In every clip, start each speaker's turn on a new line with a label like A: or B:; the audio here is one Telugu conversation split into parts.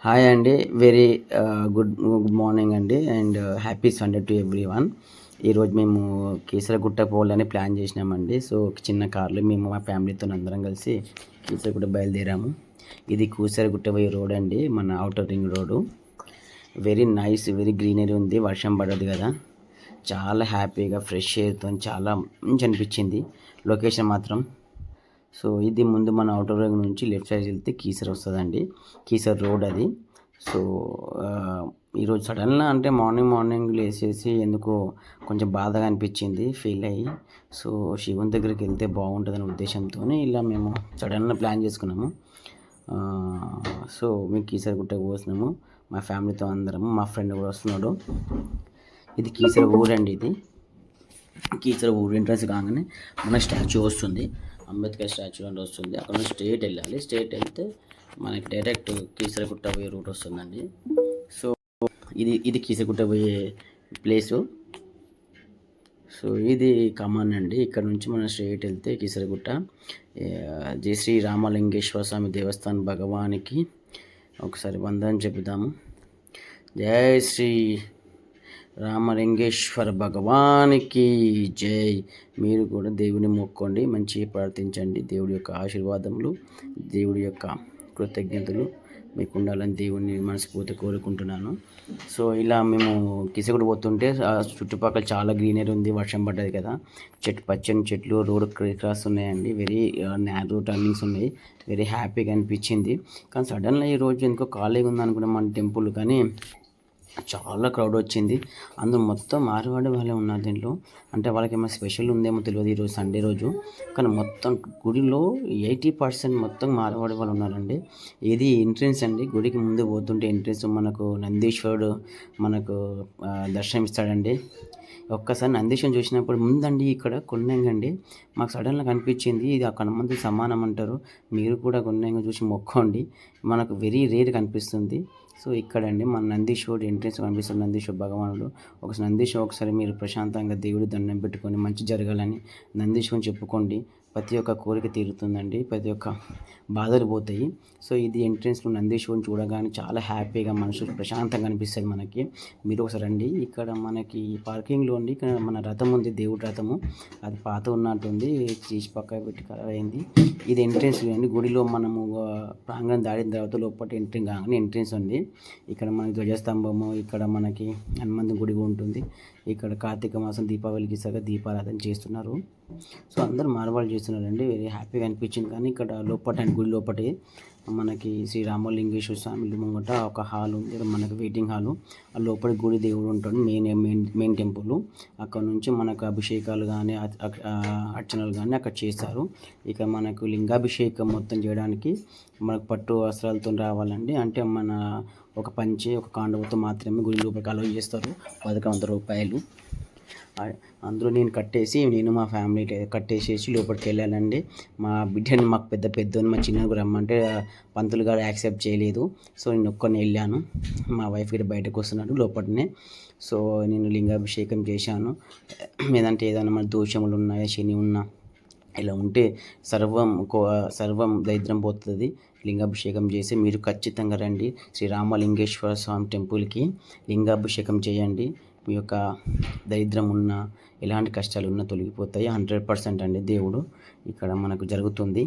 A: హాయ్ అండి. వెరీ గుడ్ మార్నింగ్ అండి. And happy Sunday to everyone. ఈరోజు మేము కీసరగుట్ట పోవాలని ప్లాన్ చేసినామండి. సో చిన్న కార్లో మేము మా ఫ్యామిలీతో అందరం కలిసి కీసరగుట్ట బయలుదేరాము. ఇది కీసరగుట్ట పోయే రోడ్ అండి, మన outer ring road. Very nice, very greenery ఉంది. వర్షం పడదు కదా, చాలా హ్యాపీగా ఫ్రెష్ ఎయిర్తో చాలా మంచి అనిపించింది లొకేషన్ మాత్రం. సో ఇది ముందు మన అవుటర్ రింగ్ నుంచి లెఫ్ట్ సైడ్ వెళ్తే కీసర్ వస్తుందండి, కీసర్ రోడ్ అది. సో ఈరోజు సడన్గా అంటే మార్నింగ్ లేచేసి ఎందుకో కొంచెం బాధగా అనిపించింది, ఫీల్ అయ్యి. సో శివుని దగ్గరికి వెళ్తే బాగుంటుందనే ఉద్దేశంతో ఇలా మేము సడన్గా ప్లాన్ చేసుకున్నాము. సో మేము కీసర గుట్టకు పోసినాము మా ఫ్యామిలీతో అందరము. మా ఫ్రెండ్ కూడా వస్తున్నాడు. ఇది కీసర ఊరండి. ఇది కీసర ఊరు ఎంట్రన్స్ కాగానే మన స్టాచ్యూ వస్తుంది, అంబేద్కర్ స్టాచ్యూ అంటే వస్తుంది. అక్కడ నుంచి స్ట్రేట్ వెళ్ళాలి. స్ట్రేట్ వెళ్తే మనకి డైరెక్ట్ కీసరగుట్ట పోయే రూట్ వస్తుందండి. సో ఇది కీసరగుట్ట పోయే ప్లేసు. సో ఇది కమాన్ అండి. ఇక్కడ నుంచి మనం స్ట్రేట్ వెళ్తే కీసరగుట్ట. జై శ్రీ రామలింగేశ్వర స్వామి దేవస్థానం భగవానికి ఒకసారి వందనం చెబుదాము. జై శ్రీ రామలింగేశ్వర భగవానికి జై. మీరు కూడా దేవుని మొక్కండి, మంచిగా ప్రార్థించండి. దేవుడి యొక్క ఆశీర్వాదములు, దేవుడి యొక్క కృతజ్ఞతలు మీకు ఉండాలని దేవుడిని మనస్ఫూర్తి కోరుకుంటున్నాను. సో ఇలా మేము కిసగుడు పోతుంటే చుట్టుపక్కల చాలా గ్రీనరీ ఉంది, వర్షం పడ్డది కదా, పచ్చని చెట్లు, రోడ్ క్రాస్ ఉన్నాయండి. వెరీ నేరో టర్నింగ్స్ ఉన్నాయి. వెరీ హ్యాపీగా అనిపించింది. కానీ సడన్గా ఈరోజు ఎందుకో ఖాళీగా ఉంది అనుకున్నాం మన టెంపుల్, కానీ చాలా క్రౌడ్ వచ్చింది. అందులో మొత్తం మార్వాడి వాళ్ళే ఉన్నారు దీంట్లో. అంటే వాళ్ళకి ఏమైనా స్పెషల్ ఉందేమో తెలియదు ఈరోజు సండే రోజు, కానీ మొత్తం గుడిలో 80% మొత్తం మార్వాడి వాళ్ళు ఉన్నారండి. ఇది ఎంట్రెన్స్ అండి. గుడికి ముందు పోతుంటే ఎంట్రెన్స్ మనకు నందీశ్వరుడు మనకు దర్శనం ఇస్తాడండి. ఒక్కసారి నందీశ్వరం చూసినప్పుడు ముందండి ఇక్కడ కొన్నంగండి మాకు సడన్గా కనిపించింది. ఇది అక్కడ మంది సమానం అంటారు, మీరు కూడా కొన్నంగా చూసి మొక్కండి, మనకు వెరీ రేర్ కనిపిస్తుంది. సో ఇక్కడండి మన నందీశ్వరుడు ఎంట్రెన్స్ కనిపిస్తుంది, నందీశ్వర భగవానుడు. ఒకసారి మీరు ప్రశాంతంగా దేవుడి దండం పెట్టుకొని మంచి జరగాలని నందీశ్వరుని చెప్పుకోండి. ప్రతి ఒక్క కోరిక తీరుతుందండి, ప్రతి ఒక్క బాధలు పోతాయి. సో ఇది ఎంట్రెన్స్లో నందీశ్వరుని చూడగానే చాలా హ్యాపీగా మనసు ప్రశాంతంగా అనిపిస్తుంది మనకి. మీరు ఒకసారి రండి. ఇక్కడ మనకి పార్కింగ్లో ఉండి ఇక్కడ మన రథం ఉంది, దేవుడి రథము. అది పాత ఉన్నట్టుంది, తీసి పక్క పెట్టి కలర్ అయింది. ఇది ఎంట్రెన్స్ అండి. గుడిలో మనము ప్రాంగణం దాటిన తర్వాత లోపల ఎంట్రీ కాగానే ఎంట్రెన్స్ ఉంది. ఇక్కడ మనకి ధ్వజస్తంభము, ఇక్కడ మనకి హనుమంతుని గుడి ఉంటుంది. ఇక్కడ కార్తీక మాసం దీపావళికి దీపారాధన చేస్తున్నారు. సో అందరూ మార్వాళ్ళు చేస్తున్నారండి. వెరీ హ్యాపీగా అనిపించింది. కానీ ఇక్కడ లోపట గుడి లోపటే మనకి శ్రీ రామలింగేశ్వర స్వామి ముంగట ఒక హాల్ ఉంది, మనకు వెయిటింగ్ హాలు. ఆ లోపల గుడి దేవుడు ఉంటాడు, మెయిన్ టెంపుల్. అక్కడ నుంచి మనకు అభిషేకాలు కానీ అర్చనలు కానీ అక్కడ చేస్తారు. ఇక మనకు లింగాభిషేకం మొత్తం చేయడానికి మనకు పట్టు వస్త్రాలతో రావాలండి. అంటే మన ఒక పంచి ఒక కాండవతో మాత్రమే గుడి లోపలికి అలౌ చేస్తారు. 1100 రూపాయలు. అందులో నేను మా ఫ్యామిలీ కట్టేసేసి లోపలికి వెళ్ళానండి. మా బిడ్డని మాకు పెద్ద మా చిన్నకు రమ్మంటే పంతులు గారు యాక్సెప్ట్ చేయలేదు. సో నేను ఒక్కడిని వెళ్ళాను. మా వైఫ్ కూడా బయటకు వస్తున్నాడు లోపలనే. సో నేను లింగాభిషేకం చేశాను. ఏదంటే ఏదైనా మన దోషములు ఉన్నాయా, శని ఉన్నా, ఇలా ఉంటే సర్వం దరిద్రం పోతుంది. లింగాభిషేకం చేసి మీరు ఖచ్చితంగా రండి శ్రీ రామలింగేశ్వర స్వామి టెంపుల్కి. లింగాభిషేకం చేయండి. మీ యొక్క దరిద్రం ఉన్నా, ఎలాంటి కష్టాలు ఉన్నా తొలగిపోతాయి. 100% అండి దేవుడు ఇక్కడ మనకు జరుగుతుంది.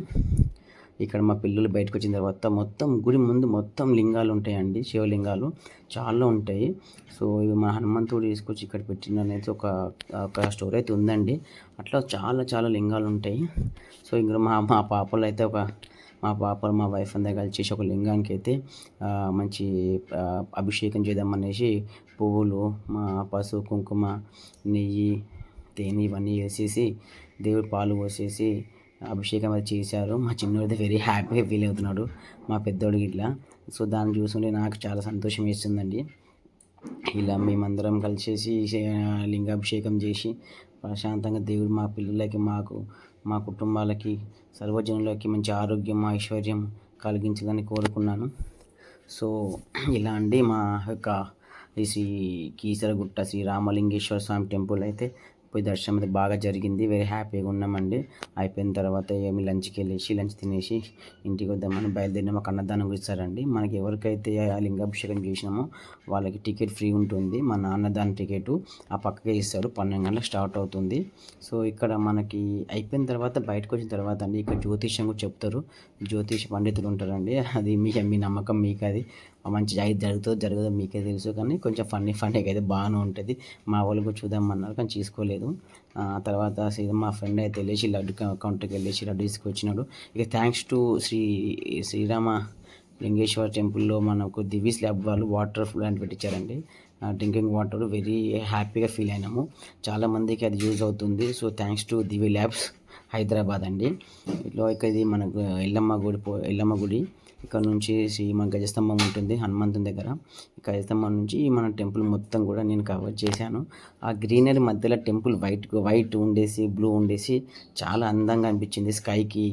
A: ఇక్కడ మా పిల్లలు బయటకు వచ్చిన తర్వాత మొత్తం గుడి ముందు మొత్తం లింగాలు ఉంటాయండి, శివలింగాలు చాలా ఉంటాయి. సో ఇవి మా హనుమంతుడు తీసుకొచ్చి ఇక్కడ పెట్టిన అనేది ఒక స్టోరీ అయితే ఉందండి. అట్లా చాలా లింగాలు ఉంటాయి. సో ఇంకా మా పాపలు అయితే మా వైఫ్ అందరూ కలిసి చేసి ఒక లింగానికి అయితే మంచి అభిషేకం చేద్దామనేసి పువ్వులు, మా పసుపు, కుంకుమ, నెయ్యి, తేనె ఇవన్నీ వేసేసి దేవుడి పాలు పోసేసి అభిషేకం అది చేశారు. మా చిన్నోడితే వెరీ హ్యాపీగా ఫీల్ అవుతున్నాడు, మా పెద్దోడికి ఇట్లా. సో దాన్ని చూస్తుంటే నాకు చాలా సంతోషం వేస్తుందండి. ఇలా మేమందరం కలిసేసి లింగాభిషేకం చేసి ప్రశాంతంగా దేవుడు మా పిల్లలకి, మా కుటుంబాలకి, సర్వజనులకి మంచి ఆరోగ్యం, ఐశ్వర్యం కలిగించాలని కోరుకున్నాను. సో ఇలా అండి మా యొక్క శ్రీ కీసరగుట్ట శ్రీ రామలింగేశ్వర స్వామి టెంపుల్ అయితే పోయి దర్శనం అయితే బాగా జరిగింది. వెరీ హ్యాపీగా ఉన్నామండి. అయిపోయిన తర్వాత ఏమి లంచ్ తినేసి ఇంటికి వద్దామని బయలుదేరిన మాకు అన్నదానం ఇచ్చారండి. మనకి ఎవరికైతే లింగాభిషేకం చేసినామో వాళ్ళకి టికెట్ ఫ్రీ ఉంటుంది. మన అన్నదానం టికెట్ ఆ పక్కకే ఇస్తారు. 12 గంటలకు స్టార్ట్ అవుతుంది. సో ఇక్కడ మనకి అయిపోయిన తర్వాత బయటకు వచ్చిన తర్వాత అండి ఇక్కడ జ్యోతిష్యం కూడా చెప్తారు. జ్యోతిష పండితులు ఉంటారండి. అది మీ నమ్మకం మీకు, అది మంచి జరుగుతుందో జరగదో మీకే తెలుసు. కానీ కొంచెం ఫన్నీగా అయితే బాగానే ఉంటుంది. మా వాళ్ళు కూడా చూద్దామన్నారు కానీ తీసుకోలేదు. తర్వాత మా ఫ్రెండ్ అయితే వెళ్ళేసి లడ్డు కౌంటర్కి వెళ్ళేసి లడ్డు తీసుకొచ్చినాడు. ఇక థ్యాంక్స్ టు శ్రీరామ లింగేశ్వర టెంపుల్లో మనకు దివీస్ ల్యాబ్ వాళ్ళు వాటర్ ప్లాంట్ పెట్టించారండి. డ్రింకింగ్ వాటర్ వెరీ హ్యాపీగా ఫీల్ అయినాము. చాలామందికి అది యూజ్ అవుతుంది. So thanks to Divi labs Hyderabad అండి. ఇట్లా ఇది మనకు ఎల్లమ్మ గుడి ఇక్కడ నుంచి మన గజస్తంభం ఉంటుంది హనుమంతుని దగ్గర. గజస్తంభం నుంచి మన టెంపుల్ మొత్తం కూడా నేను కవర్ చేశాను. ఆ గ్రీనరీ మధ్యలో టెంపుల్ వైట్ ఉండేసి బ్లూ ఉండేసి చాలా అందంగా అనిపించింది. స్కైకి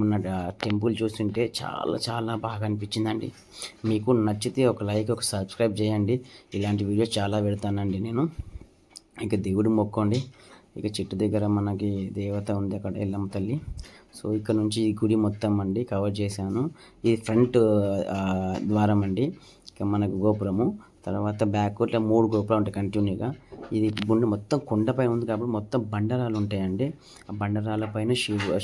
A: మన టెంపుల్ చూస్తుంటే చాలా చాలా బాగా అనిపించిందండి. మీకు నచ్చితే ఒక లైక్ ఒక సబ్స్క్రైబ్ చేయండి. ఇలాంటి వీడియోస్ చాలా పెడతానండి నేను. ఇక దేవుడు మొక్కండి. ఇక చెట్టు దగ్గర మనకి దేవత ఉంది అక్కడ ఎల్లమ్మ తల్లి. సో ఇక్కడ నుంచి ఈ గుడి మొత్తం అండి కవర్ చేశాను. ఇది ఫ్రంట్ ద్వారం అండి. ఇక మనకు గోపురము తర్వాత బ్యాక్ ఇట్లా 3 గోపురాలు ఉంటాయి కంటిన్యూగా. ఇది గుండె మొత్తం కొండపై ఉంది కాబట్టి మొత్తం బండరాలు ఉంటాయండి. ఆ బండరాల పైన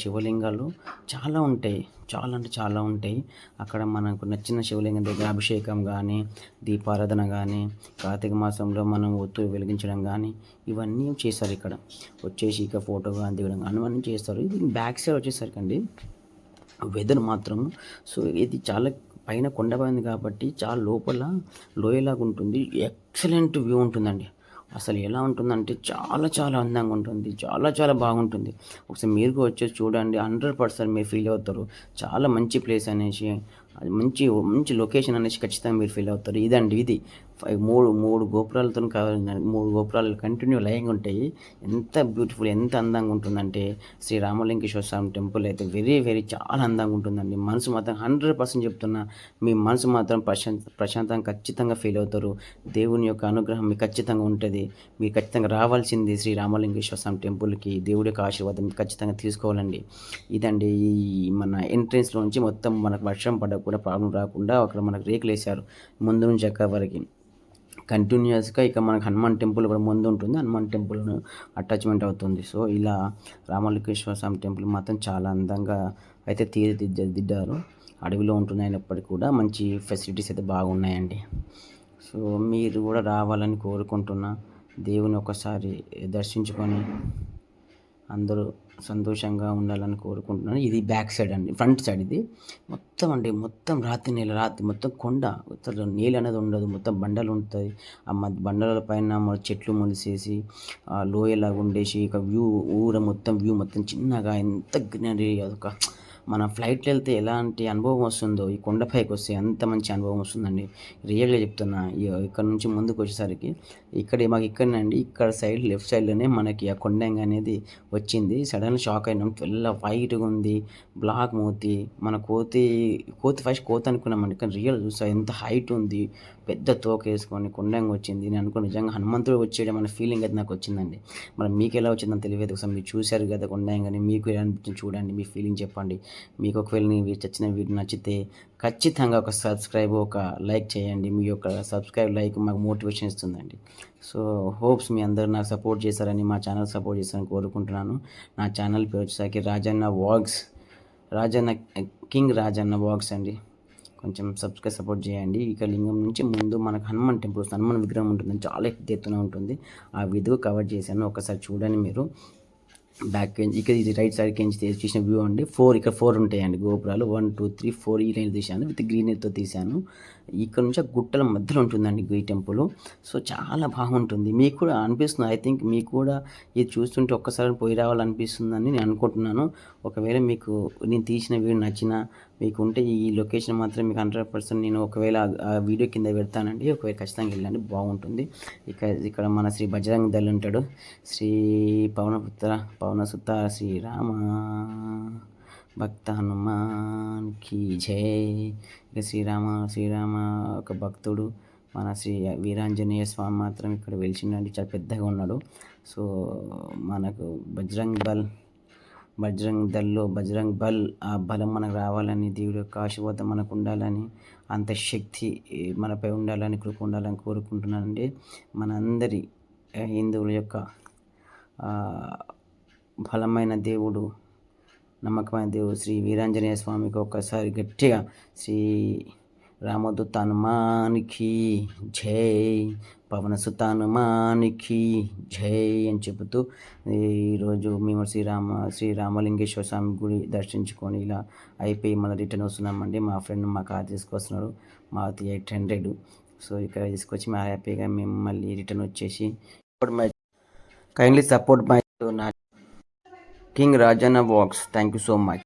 A: శివలింగాలు చాలా ఉంటాయి. చాలా అంటే చాలా ఉంటాయి. అక్కడ మనకు నచ్చిన శివలింగం దగ్గర అభిషేకం కానీ దీపారాధన కానీ కార్తీక మాసంలో మనం ఒత్తులు వెలిగించడం కానీ ఇవన్నీ చేస్తారు. ఇక్కడ వచ్చేసి ఇక ఫోటో కానీ దిగడం కానీ అన్నీ చేస్తారు. ఇది బ్యాక్ సైడ్ వచ్చేసరికి అండి వెదర్ మాత్రం సో ఇది చాలా పైన కొండపై ఉంది కాబట్టి చాలా లోపల లోయలాగా ఉంటుంది. ఎక్సలెంట్ వ్యూ ఉంటుందండి. అసలు ఎలా ఉంటుందంటే చాలా చాలా అందంగా ఉంటుంది. చాలా చాలా బాగుంటుంది. ఒకసారి మీరు వచ్చేసి చూడండి. 100% మీరు ఫీల్ అవుతారు. చాలా మంచి ప్లేస్ అనేసి, అది మంచి మంచి లొకేషన్ అనేసి ఖచ్చితంగా మీరు ఫీల్ అవుతారు. ఇది మూడు గోపురాలతో కవర్ 3 గోపురాలు కంటిన్యూ లైన్గా ఉంటాయి. ఎంత బ్యూటిఫుల్ ఎంత అందంగా ఉంటుందంటే శ్రీ రామలింగేశ్వర స్వామి టెంపుల్ అయితే వెరీ వెరీ చాలా అందంగా ఉంటుందండి. మనసు మాత్రం 100% చెప్తున్నా, మీ మనసు మాత్రం ప్రశాంతంగా ఖచ్చితంగా ఫీల్ అవుతారు. దేవుని యొక్క అనుగ్రహం మీకు ఖచ్చితంగా ఉంటుంది. మీరు ఖచ్చితంగా రావాల్సింది శ్రీ రామలింగేశ్వర స్వామి టెంపుల్కి. దేవుడి యొక్క ఆశీర్వాదం ఖచ్చితంగా తీసుకోవాలండి. ఇదండి ఈ మన ఎంట్రెన్స్లో నుంచి మొత్తం మనకు వర్షం పడ కూడా ప్రాబ్లం రాకుండా అక్కడ మనకు రేకులు వేశారు ముందు నుంచి ఎక్కడ వరకు కంటిన్యూస్గా. ఇక మనకు హనుమాన్ టెంపుల్ కూడా ముందు ఉంటుంది. హనుమాన్ టెంపుల్ అటాచ్మెంట్ అవుతుంది. సో ఇలా రామలింగేశ్వర స్వామి టెంపుల్ మాత్రం చాలా అందంగా అయితే తీర్చిదిద్దారు. అడవిలో ఉంటుంది అయినప్పటికీ కూడా మంచి ఫెసిలిటీస్ అయితే బాగున్నాయండి. సో మీరు కూడా రావాలని కోరుకుంటున్నా. దేవుని ఒకసారి దర్శించుకొని అందరూ సంతోషంగా ఉండాలని కోరుకుంటున్నాను. ఇది బ్యాక్ సైడ్ అండి. ఫ్రంట్ సైడ్ ఇది మొత్తం రాతి మొత్తం కొండ, నీళ్ళు అనేది ఉండదు. మొత్తం బండలు ఉంటాయి. ఆ బండల పైన చెట్లు మొలిసేసి లోయలాగా ఉండేసి ఇక మొత్తం వ్యూ మొత్తం చిన్నగా ఎంత గ్రీనరీ. అదొక మన ఫ్లైట్లో వెళ్తే ఎలాంటి అనుభవం వస్తుందో ఈ కొండపైకి వస్తే అంత మంచి అనుభవం వస్తుందండి. రియల్గా చెప్తున్నా. ఇక్కడ నుంచి ముందుకు వచ్చేసరికి మాకు ఇక్కడనండి ఇక్కడ సైడ్ లెఫ్ట్ సైడ్లోనే మనకి ఆ కొండంగ అనేది వచ్చింది. సడన్ షాక్ అయినాం. వైట్గా ఉంది, బ్లాక్ మూతి. మన కోతి ఫస్ట్ కోతి అనుకున్నామండి. కానీ రియల్ చూసా ఎంత హైట్ ఉంది, పెద్ద తోక వేసుకొని కొండంగా వచ్చింది. నేను అనుకుని నిజంగా హనుమంతుడు వచ్చేయడం అనే ఫీలింగ్ అయితే నాకు వచ్చిందండి. మరి మీకు ఎలా వచ్చిందని తెలియదు. ఒకసారి మీరు చూశారు కదా కొండంగాని, మీకు ఎలా అనిపించింది చూడండి, మీ ఫీలింగ్ చెప్పండి. మీకు ఒకవేళ చచ్చిన వీడియో నచ్చితే ఖచ్చితంగా ఒక సబ్స్క్రైబ్ ఒక లైక్ చేయండి. మీ యొక్క సబ్స్క్రైబ్ లైక్ మాకు మోటివేషన్ ఇస్తుందండి. సో హోప్స్ మీ అందరూ నాకు సపోర్ట్ చేశారని, మా ఛానల్ సపోర్ట్ చేస్తారని కోరుకుంటున్నాను. నా ఛానల్ పేరు వచ్చేసరికి కింగ్ రాజన్న వ్లాగ్స్ అండి. కొంచెం సపోర్ట్ చేయండి. ఇక లింగం నుంచి ముందు మనకు హనుమాన్ టెంపుల్ హనుమాన్ విగ్రహం ఉంటుంది. చాలా ఎత్తున ఉంటుంది. ఆ విధువు కవర్ చేశాను. ఒకసారి చూడండి మీరు. బ్యాక్ ఇక్కడ ఇది రైట్ సైడ్కి నుంచి తీసిన వ్యూ అండి. 4 ఉంటాయండి గోపురాలు. 1 2 3 4 ఈ లైన్ తీశాను. విత్ గ్రీనరీతో తీశాను. ఇక్కడ నుంచి ఆ గుట్టల మధ్యలో ఉంటుందండి ఈ టెంపుల్. సో చాలా బాగుంటుంది. మీకు కూడా అనిపిస్తుంది. ఐ థింక్ మీకు కూడా ఇది చూస్తుంటే ఒక్కసారి పోయి రావాలనిపిస్తుందని నేను అనుకుంటున్నాను. ఒకవేళ మీకు నేను తీసిన వీడియో నచ్చినా మీకు ఉంటే ఈ లొకేషన్ మాత్రం మీకు 100% నేను ఒకవేళ ఆ వీడియో కింద పెడతానండి. ఒకవేళ ఖచ్చితంగా వెళ్ళండి, బాగుంటుంది. ఇక్కడ మన శ్రీ బజరంగ దళ్ ఉంటాడు. శ్రీ పవనసుత శ్రీరామ భక్త హనుమాన్ కీ జై. ఇక శ్రీరామ ఒక భక్తుడు మన శ్రీ వీరాంజనేయ స్వామి మాత్రం ఇక్కడ వెలిచిండండి. చాలా పెద్దగా ఉన్నాడు. సో మనకు బజరంగ్ బల్ ఆ బలం మనకు రావాలని, దేవుడి యొక్క ఆశీర్వాదం మనకు ఉండాలని, అంత శక్తి మనపై ఉండాలని, కృప ఉండాలని కోరుకుంటున్నానండి. మనందరి హిందువుల యొక్క బలమైన దేవుడు, నమ్మకమైన దేవుడు శ్రీ వీరాంజనేయ స్వామికి ఒక్కసారి గట్టిగా శ్రీ రామదూత హనుమానికి జై, పవన సుత హనుమానికి జై అని చెబుతూ ఈరోజు మేము శ్రీ రామలింగేశ్వర స్వామి గుడి దర్శించుకొని ఇలా అయిపోయి మళ్ళీ రిటర్న్ వస్తున్నామండి. మా ఫ్రెండ్ మా కార్ తీసుకొస్తున్నాడు, మారుతి 800. సో ఇక్కడ తీసుకొచ్చి మా హ్యాపీగా మేము మళ్ళీ రిటర్న్ వచ్చేసి kindly support my king Rajanna వాక్స్. Thank you so much.